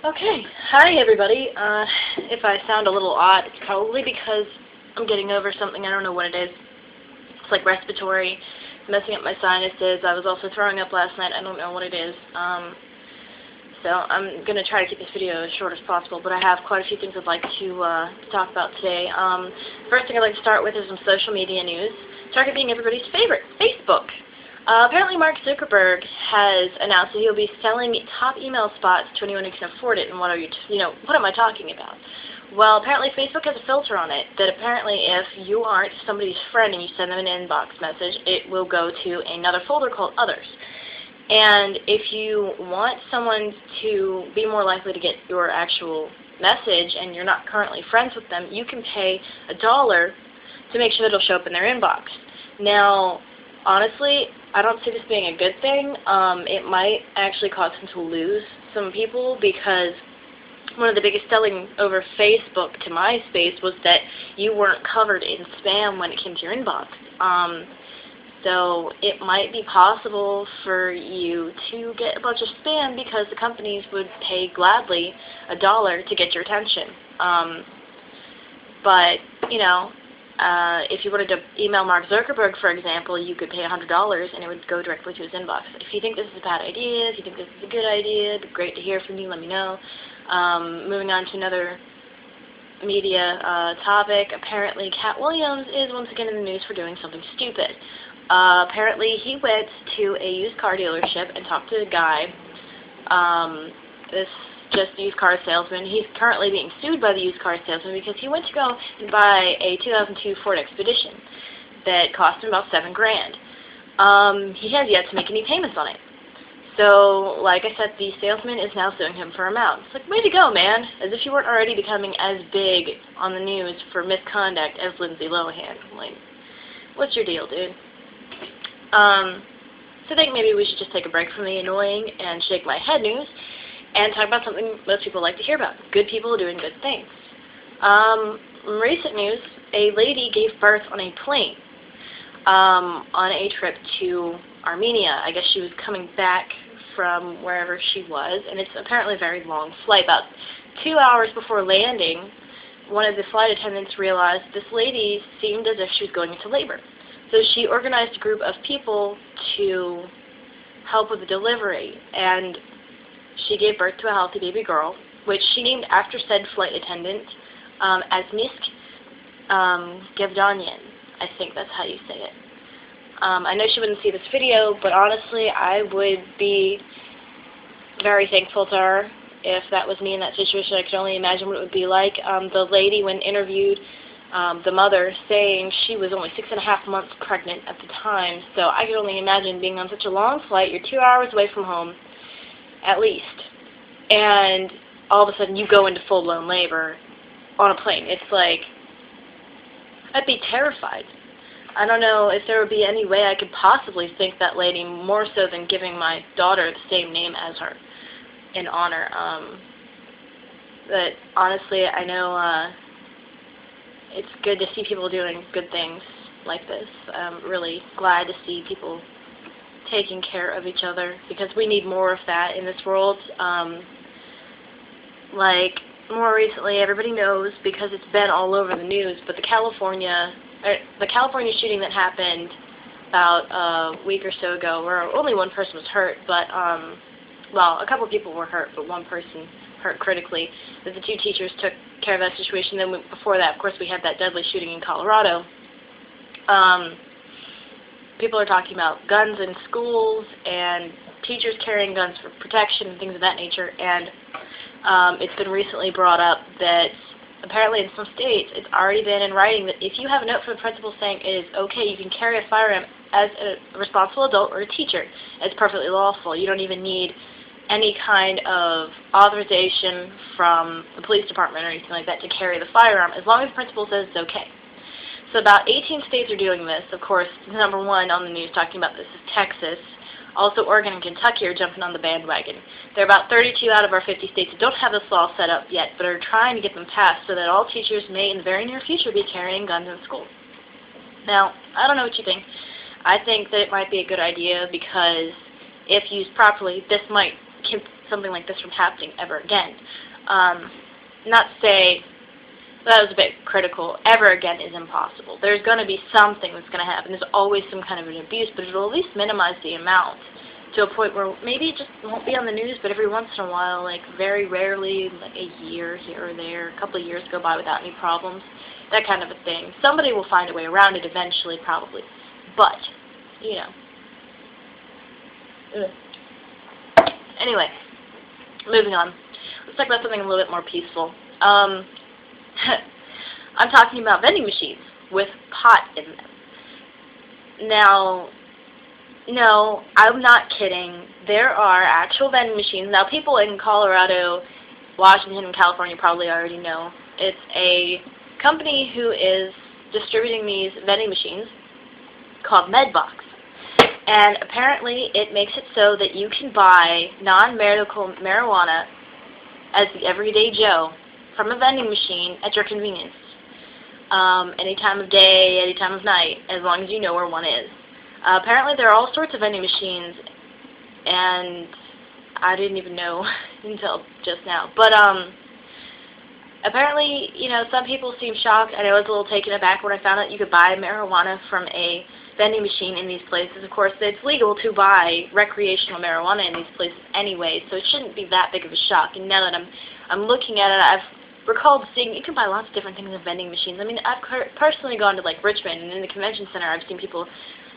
Okay, hi everybody. If I sound a little odd, it's probably because I'm getting over something. I don't know what it is. It's like respiratory. It's messing up my sinuses. I was also throwing up last night. I don't know what it is. So I'm going to try to keep this video as short as possible, but I have quite a few things I'd like to talk about today. First thing I'd like to start with is some social media news. Target being everybody's favorite, Facebook. Apparently Mark Zuckerberg has announced that he'll be selling top email spots to anyone who can afford it. And what am I talking about? Well, apparently Facebook has a filter on it that apparently if you aren't somebody's friend and you send them an inbox message, it will go to another folder called Others. And if you want someone to be more likely to get your actual message and you're not currently friends with them, you can pay $1 to make sure that it'll show up in their inbox. Now, honestly, I don't see this being a good thing. It might actually cause them to lose some people because one of the biggest selling over Facebook to MySpace was that you weren't covered in spam when it came to your inbox. So it might be possible for you to get a bunch of spam because the companies would pay gladly $1 to get your attention. But, if you wanted to email Mark Zuckerberg, for example, you could pay $100 and it would go directly to his inbox. If you think this is a bad idea, if you think this is a good idea, it'd be great to hear from you. Let me know. Moving on to another media topic. Apparently, Cat Williams is once again in the news for doing something stupid. Apparently, he went to a used car dealership and talked to a guy. This just used car salesman. He's currently being sued by the used car salesman because he went to go and buy a 2002 Ford Expedition that cost him about $7,000. He has yet to make any payments on it. So, like I said, the salesman is now suing him for amount. It's like, way to go, man! As if you weren't already becoming as big on the news for misconduct as Lindsay Lohan. Like, what's your deal, dude? So I think maybe we should just take a break from the annoying and shake my head news and talk about something most people like to hear about. Good people doing good things. Recent news, a lady gave birth on a plane on a trip to Armenia. I guess she was coming back from wherever she was, and it's apparently a very long flight. About 2 hours before landing, one of the flight attendants realized this lady seemed as if she was going into labor. So she organized a group of people to help with the delivery, and she gave birth to a healthy baby girl, which she named after said flight attendant as Misk Gevdanyan. I think that's how you say it. I know she wouldn't see this video, but honestly, I would be very thankful to her if that was me in that situation. I could only imagine what it would be like. The lady, when interviewed, the mother, saying she was only 6.5 months pregnant at the time, so I could only imagine being on such a long flight. You're 2 hours away from home, at least, and all of a sudden you go into full-blown labor on a plane. It's like, I'd be terrified. I don't know if there would be any way I could possibly thank that lady more so than giving my daughter the same name as her in honor. But honestly, I know it's good to see people doing good things like this. I'm really glad to see people taking care of each other because we need more of that in this world. Like, more recently, everybody knows because it's been all over the news, but the California shooting that happened about a week or so ago, where only one person was hurt, but, well, a couple of people were hurt, but one person hurt critically, that the two teachers took care of that situation. Then before that, of course, we had that deadly shooting in Colorado. People are talking about guns in schools and teachers carrying guns for protection and things of that nature, and it's been recently brought up that apparently in some states it's already been in writing that if you have a note from the principal saying it is okay, you can carry a firearm as a responsible adult or a teacher, it's perfectly lawful. You don't even need any kind of authorization from the police department or anything like that to carry the firearm, as long as the principal says it's okay. So about 18 states are doing this. Of course, number one on the news talking about this is Texas. Also, Oregon and Kentucky are jumping on the bandwagon. There are about 32 out of our 50 states that don't have this law set up yet, but are trying to get them passed so that all teachers may, in the very near future, be carrying guns in school. Now, I don't know what you think. I think that it might be a good idea because if used properly, this might something like this from happening ever again. Not to say that was a bit critical. Ever again is impossible. There's going to be something that's going to happen. There's always some kind of an abuse, but it'll at least minimize the amount to a point where maybe it just won't be on the news, but every once in a while, like very rarely, like a year here or there, a couple of years go by without any problems, that kind of a thing. Somebody will find a way around it eventually, probably. But, you know. Anyway, moving on. Let's talk about something a little bit more peaceful. I'm talking about vending machines with pot in them. Now, no, I'm not kidding. There are actual vending machines. Now, people in Colorado, Washington, and California probably already know. It's a company who is distributing these vending machines called MedBox. And apparently it makes it so that you can buy non-medical marijuana as the everyday Joe from a vending machine at your convenience. Any time of day, any time of night, as long as you know where one is. Apparently there are all sorts of vending machines, and I didn't even know until just now. But apparently, you know, some people seem shocked, and I was a little taken aback when I found out you could buy marijuana from a vending machine in these places. Of course, it's legal to buy recreational marijuana in these places anyway, so it shouldn't be that big of a shock. And now that I'm looking at it, I've recalled seeing you can buy lots of different things in vending machines. I mean, I've personally gone to like Richmond, and in the convention center, I've seen people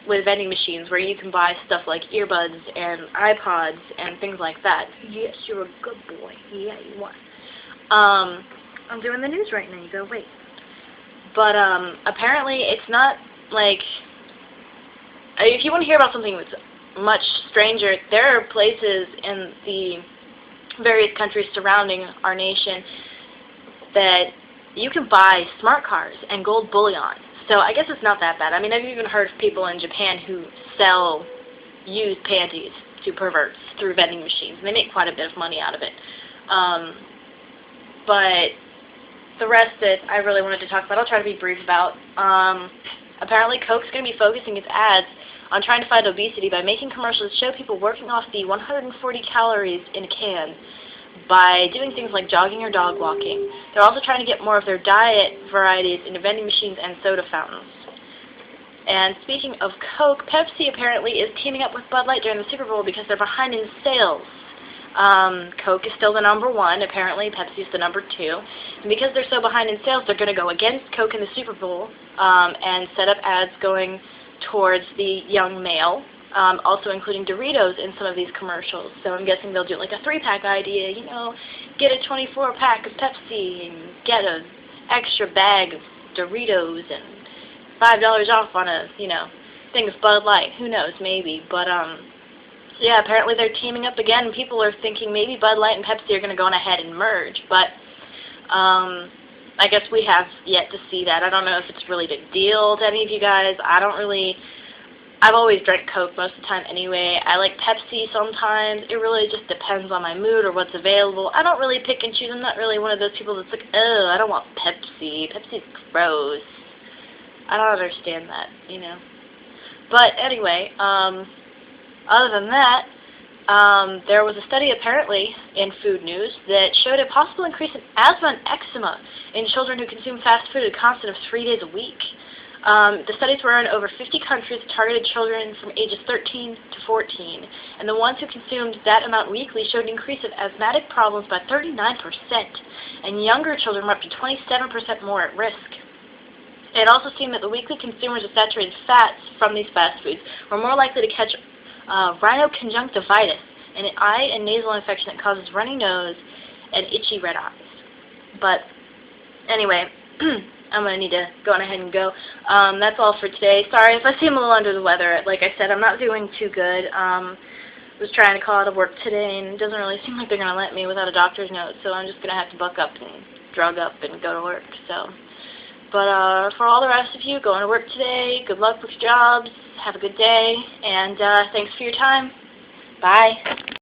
with vending machines where you can buy stuff like earbuds and iPods and things like that. Yes, you're a good boy. Yeah, you are. I'm doing the news right now. You go, wait. But apparently it's not like, if you want to hear about something that's much stranger, there are places in the various countries surrounding our nation that you can buy smart cars and gold bullion. So I guess it's not that bad. I mean, I've even heard of people in Japan who sell used panties to perverts through vending machines, and they make quite a bit of money out of it. But the rest that I really wanted to talk about, I'll try to be brief about. Apparently Coke's going to be focusing its ads on trying to fight obesity by making commercials that show people working off the 140 calories in a can by doing things like jogging or dog walking. They're also trying to get more of their diet varieties into vending machines and soda fountains. And speaking of Coke, Pepsi apparently is teaming up with Bud Light during the Super Bowl because they're behind in sales. Coke is still the #1. Apparently Pepsi is the #2. And because they're so behind in sales, they're going to go against Coke in the Super Bowl and set up ads going towards the young male, also including Doritos in some of these commercials. So I'm guessing they'll do like a 3-pack idea, you know, get a 24-pack of Pepsi and get an extra bag of Doritos and $5 off on a, you know, thing of Bud Light. Who knows, maybe. But, yeah, apparently they're teaming up again. People are thinking maybe Bud Light and Pepsi are going to go on ahead and merge. But, I guess we have yet to see that. I don't know if it's really a big deal to any of you guys. I've always drank Coke most of the time anyway. I like Pepsi sometimes. It really just depends on my mood or what's available. I don't really pick and choose. I'm not really one of those people that's like, oh, I don't want Pepsi. Pepsi's gross. I don't understand that, you know. But anyway, other than that, there was a study apparently in food news that showed a possible increase in asthma and eczema in children who consume fast food a constant of 3 days a week. The studies were in over 50 countries that targeted children from ages 13 to 14, and the ones who consumed that amount weekly showed an increase of asthmatic problems by 39%, and younger children were up to 27% more at risk. It also seemed that the weekly consumers of saturated fats from these fast foods were more likely to catch rhinoconjunctivitis, an eye and nasal infection that causes runny nose and itchy red eyes. But anyway, I'm going to need to go on ahead and go. That's all for today. Sorry if I seem a little under the weather. Like I said, I'm not doing too good. Was trying to call out of work today, and it doesn't really seem like they're going to let me without a doctor's note, so I'm just going to have to buck up and drug up and go to work. So, but for all the rest of you going to work today, good luck with your jobs. Have a good day, and thanks for your time. Bye.